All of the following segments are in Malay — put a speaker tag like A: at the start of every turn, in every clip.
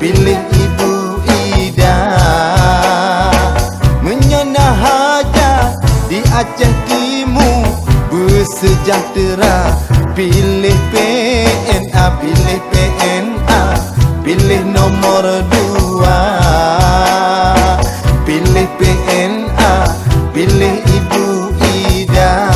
A: pilih Ibu Ida. Menyana hajat di Aceh Timur bersejahtera, pilih PNA, pilih PNA, pilih nomor 2, pilih PNA, pilih Ibu Ida.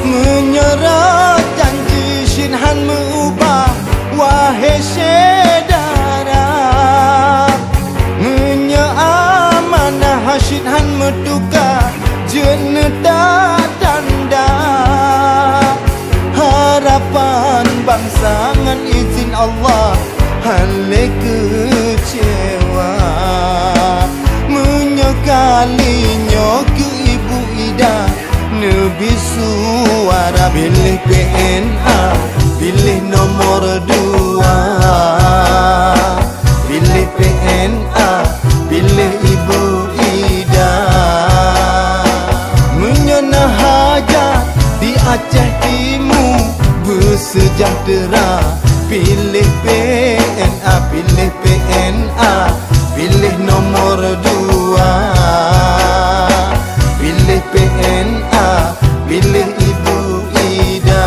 A: Menyerah janji Shinhan mengubah, wahai saudara. Menyeamanah Shinhan mentukar jeneta tanda. Harapan bangsa dengan izin Allah hale kecewa. Menyekalinya ke Ibu Ida Nabi suara, pilih PNA, pilih nomor 2, pilih PNA, pilih Ibu Ida. Menyana hajat di Aceh Timur bersejahtera, pilih PNA, pilih PNA, pilih nomor 2, pilih PNA, pilih Ibu Ida.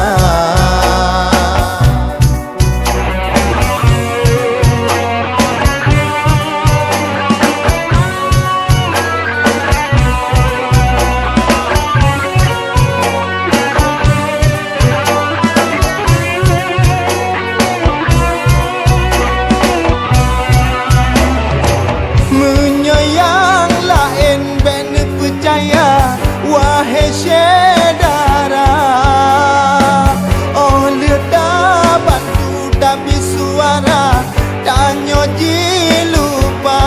A: Menyayang lain bena percaya, wahai saudara. Oh lihat bantu tapi suara tanya ji lupa.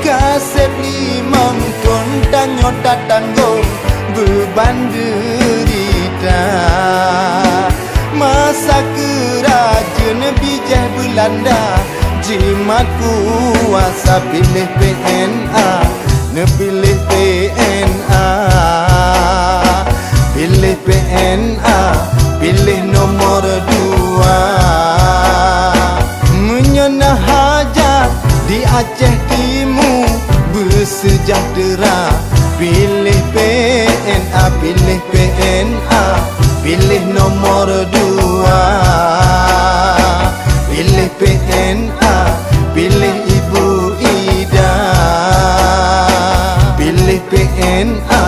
A: Kasep limang ton tanya datanggo beban derita. Masa kerajaan bijak Belanda, jimat kuasa, pilih PNA, pilih PNA, pilih PNA, pilih nomor 2. Menyana hajat di Aceh Timur bersejahtera, pilih PNA, pilih PNA, pilih nomor 2, pilih PNA, pilih Ibu Ida. Pilih PNA,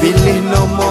A: pilih nomor